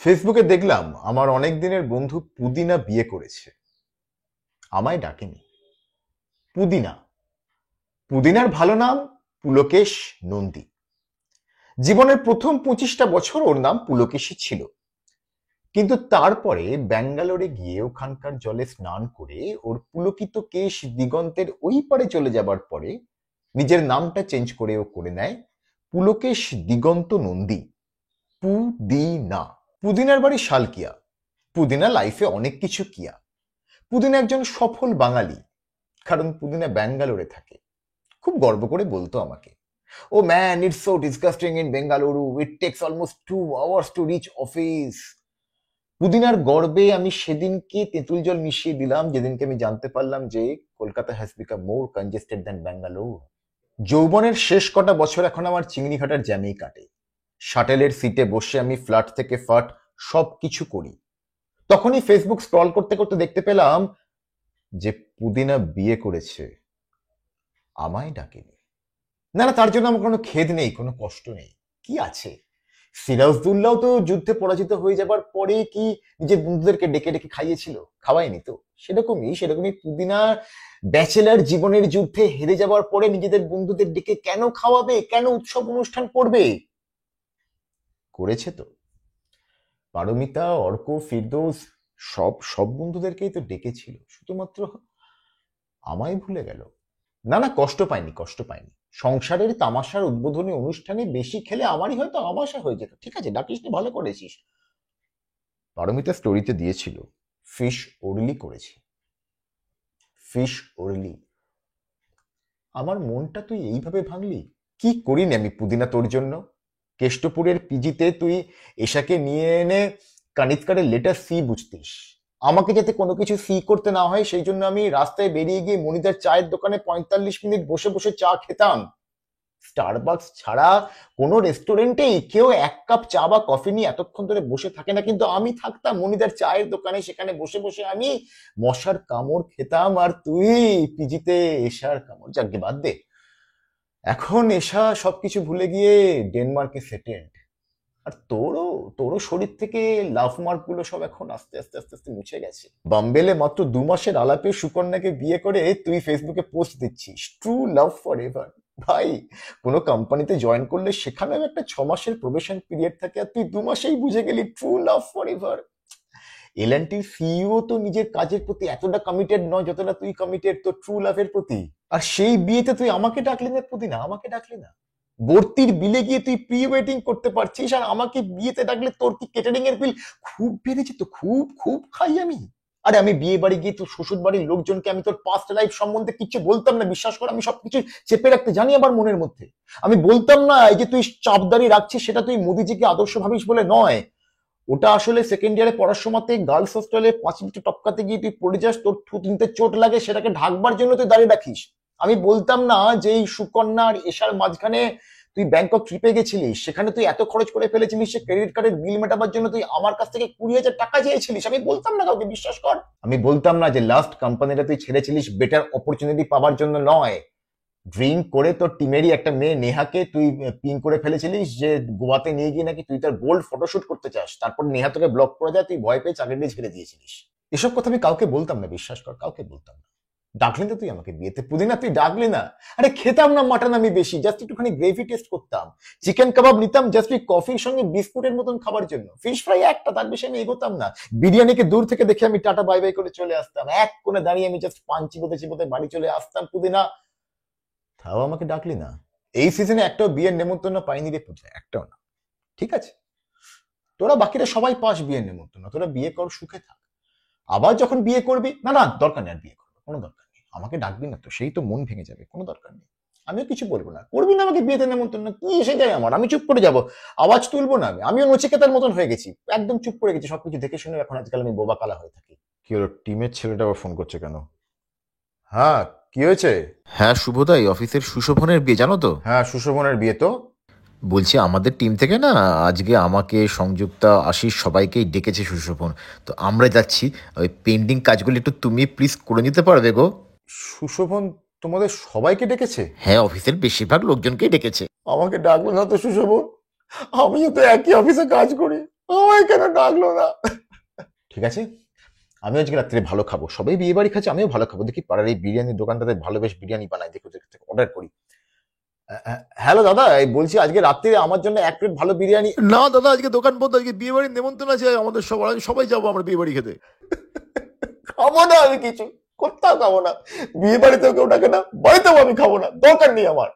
ফেসবুকে দেখলাম আমার অনেক দিনের বন্ধু পুদিনা বিয়ে করেছে। আমায় ডাকেনি। পুদিনা। পুদিনার ভালো নাম পুলকেশ নন্দী। জীবনের প্রথম 25টা বছর ওর নাম পুলকেশই ছিল। কিন্তু তারপরে ব্যাঙ্গালোরে গিয়ে ওখানকার জলে স্নান করে ওর পুলকিত কেশ দিগন্তের ওই পারে চলে যাবার পরে নিজের নামটা চেঞ্জ করে ও করে নেয় পুলকেশ দিগন্ত নন্দী। পুদিনা। পুদিনার বাড়ি শালকিয়া। পুদিনা লাইফে অনেক কিছু কিয়া। পুদিনা একজন সফল বাঙালি, কারণ পুদিনা ব্যাঙ্গালোরে থাকে। খুব গর্ব করে বলতো আমাকে, oh man, it's so disgusting in Bengaluru, it takes almost 2 hours to reach office. পুদিনার গর্বে আমি সেদিনকে তেঁতুল জল মিশিয়ে দিলাম যেদিনকে আমি জানতে পারলাম যে Kolkata has become more congested than Bangalore. যৌবনের শেষ কটা বছর এখন আমার চিংড়িঘাটার জ্যামেই কাটে। শাটেলের সিটে বসে আমি ফ্ল্যাট থেকে ফাট সব কিছু করি। তখনই ফেসবুক স্ক্রল করতে করতে দেখতে পেলাম যে পুদিনা বিয়ে করেছে। আমায় ডাকেনি। না না, তার জন্য আমার কোনো খেদ নেই, কোনো কষ্ট নেই। কি আছে, সিরাজদৌল্লাও তো যুদ্ধে পরাজিত হয়ে যাবার পরে কি নিজের বন্ধুদেরকে ডেকে ডেকে খাইয়েছিল? খাওয়ায়নি তো। সেরকমই পুদিনা ব্যাচেলার জীবনের যুদ্ধে হেরে যাবার পরে নিজেদের বন্ধুদের ডেকে কেন খাওয়াবে, কেন উৎসব অনুষ্ঠান করবে? করেছে তো। পারমিতা, অর্ক, ফিরদৌস সব সব বন্ধুদেরকেই তো ডেকেছিল, শুধুমাত্র আমায় ভুলে গেল। না না, কষ্ট পাইনি। সংসারের তামাশার উদ্বোধনী অনুষ্ঠানে বেশি খেলে আমারই হয়তো আমাশা হয়ে যেত। ঠিক আছে, ডাকিস নি, ভালো করেছিস। পারমিতা স্টোরিতে দিয়েছিল ফিশ ওরলি করেছে। ফিশ ওরলি। আমার মনটা তুই এইভাবে ভাঙলি? কি করিনি আমি পুদিনা তোর জন্য? কেষ্টপুরের পিজিতে তুই এশাকে নিয়ে এনে কানিৎকারের লেটার সি বুঝতিস। আমাকে যাতে কোনো কিছু সি করতে না হয় সেই জন্য আমি রাস্তায় বেরিয়ে গিয়ে মনিদার চায়ের দোকানে 45 মিনিট বসে বসে চা খেতাম। স্টারবাকস ছাড়া কোনো রেস্টুরেন্টেই কেউ 1 কাপ চা বা কফি নিয়ে এতক্ষণ ধরে বসে থাকে না, কিন্তু আমি থাকতাম মনিদার চায়ের দোকানে। সেখানে বসে বসে আমি মশার কামড় খেতাম, আর তুই পিজিতে এশার কামড়। যাকে বাদ দে, এখন এশা সবকিছু ভুলে গিয়ে ডেনমার্কে সেটেলড। আর তোরও তোরও শরীর থেকে লাভ মার্ক গুলো সব এখন আস্তে আস্তে আস্তে আস্তে মুছে গেছে। বাম্বেলে মাত্র 2 মাসের আলাপে সুকন্যাকে বিয়ে করে তুই ফেসবুকে পোস্ট দিচ্ছিস ট্রু লাভ ফর এভার। ভাই, কোনো কোম্পানিতে জয়েন করলে সেখানেও একটা 6 মাসের প্রবেশন পিরিয়ড থাকে, আর তুই 2 মাসেই বুঝে গেলি ট্রু লাভ ফর এভার। এল&টির সিইও তো নিজের কাজের প্রতি এতটা কমিটেড নয় যতটা তুই কমিটেড তোর ট্রু লাভের প্রতি। আর সেই বিয়েতে তুই আমাকে ডাকলি না পুদিনা, আমাকে ডাকলি না। ভর্তির বিলে গিয়ে তুই প্রি ওয়েডিং করতে পারছিস, আর আমাকে বিয়েতে ডাকলে তোর কি কেটারিং এর বিল খুব বেড়েছে তো? খুব খুব খাই আমি। আরে আমি বিয়ে বাড়ি গিয়ে তোর শ্বশুর বাড়ির লোকজনকে আমি তোর পাস্ট লাইফ সম্বন্ধে কিছু বলতাম না, বিশ্বাস কর। আমি সবকিছু চেপে রাখতে জানি আমার মনের মধ্যে। আমি বলতাম না এই যে তুই চাপদারি রাখছিস সেটা তুই মোদিজিকে আদর্শ ভাবিস বলে নয়। ওটা আসলে সেকেন্ড ইয়ারে পড়ার সময়তে গার্লস হোস্টেলে 5 মিনিট টপকাতে গিয়ে তুই পড়ে যাস, তোর থুতনিতে চোট লাগে, সেটাকে ঢাকবার জন্য তুই দাঁড়িয়ে রাখিস। আমি বলতাম না যে এই সুকন্যা আর এশার মাঝখানে তুই ব্যাংকক ট্রিপে গেছিলিস, সেখানে তুই এত খরচ করে ফেলেছিলিস সে ক্রেডিট কার্ডের বিল মেটাবার জন্য তুই আমার কাছ থেকে 20,000 টাকা চেয়েছিলিস। আমি বলতাম না কাউকে, বিশ্বাস কর। আমি বলতাম না যে লাস্ট কোম্পানিটা তুই ছেড়েছিলিস বেটার অপরচুনিটি পাওয়ার জন্য নয়। ড্রিঙ্ক করে তোর টিমেরই একটা মেয়ে নেহাকে তুই পিন করে ফেলেছিলিস যে গোয়াতে নিয়ে গিয়ে নাকি তুই তার বোল্ড ফটোশুট করতে চাস, তারপর নেহা তোকে ব্লক করে যায়, তুই ভয় পেয়ে চাকরি দিয়ে ছেড়ে দিয়েছিলিস। এসব কথা আমি কাউকে বলতাম না, বিশ্বাস কর, কাউকে বলতাম না। ডাকলি না তুই আমাকে বিয়েতে পুদিনা, তুই ডাকলি না। আরে খেতাম না মাটন আমি বেশি, জাস্ট একটুখানি গ্রেভি টেস্ট করতাম। চিকেন কাবাব নিতাম জাস্ট ওই কফির সঙ্গে বিস্কুটের মতন খাবার জন্য। ফিশ ফ্রাই একটা, তার বেশি আমি এগোতাম না। বিরিয়ানিকে দূর থেকে দেখে আমি টাটা বাই বাই করে চলে আসতাম। এক কোণে দাঁড়িয়ে আমি জাস্ট পান চিবোতে চিবোতে বাড়ি চলে আসতাম। পুদিনা, তাও আমাকে ডাকলি না। এই সিজনে একটাও বিয়ের নেমন্তন্ন পাইনি রে পুজো, একটাও না। ঠিক আছে, তোরা বাকিরা সবাই পাস বিয়ের নেমন্তন্ন, তোরা বিয়ে কর, সুখে থাক। আবার যখন বিয়ে করবি, না না দরকার নেই আর বিয়ে করবো, কোনো দরকার নেই। আমাকে ডাকবি না তো, সেই তো মন ভেঙে যাবে, কোনো দরকার নেই। আমিও কিছু বলবো না, করবি না আমাকে বিয়েতে নেমন্তন্ন, কি এসে যায় আমার? আমি চুপ করে যাবো, আওয়াজ তুলবো না। আমিও নচিকেতার মতন হয়ে গেছি, একদম চুপ করে গেছি সবকিছু দেখে শুনে। এখন আজকাল আমি বোবা কালা হয়ে থাকি। কি হলো, টিমের ছেলেটা আবার ফোন করছে কেন? হ্যাঁ, কি হয়েছে? হ্যাঁ শুভদা, এই অফিসের সুশোভনের বিয়ে জানো তো? হ্যাঁ, সুশোভনের বিয়ে তো। বলছি আমাদের টিম থেকে না আজকে আমাকে, সংযুক্তা, আশিস সবাইকেই ডেকেছে সুশোভন। তো আমরা যাচ্ছি। ওই পেন্ডিং কাজগুলো একটু তুমি প্লিজ করে নিতে পারবে গো? সুশোভন তোমাদের সবাইকে ডেকেছে? হ্যাঁ, অফিসের বেশিরভাগ লোকজনকেই ডেকেছে। আমাকে ডাকলো না তো সুশোভন, আমিও তো একই অফিসে কাজ করি। আমায় কেন ডাকলো না? ঠিক আছে, আমি আজকে রাত্রে ভালো খাবো, সবাই বিয়ে বাড়ি খাচ্ছে, আমিও ভালো খাবো। দেখি পাড়ার এই বিরিয়ানির দোকানটাতে ভালো বেশ বিরিয়ানি বানায়, দেখো অর্ডার করি। হ্যালো দাদা, এই বলছি আজকে রাত্রে আমার জন্য এক প্লেট ভালো বিরিয়ানি। না দাদা, আজকে দোকান বন্ধ, আজকে বিয়ে বাড়ির নেমন্তন্ন আছে আমাদের সবার, সবাই যাবো আমরা বিয়ে বাড়ি খেতে। খাবো না আমি কিছু, কোথাও খাবো না, বিয়ে বাড়িতেও কেউ ডাকে না, বাড়িতেও আমি খাবো না, দরকার নেই আমার।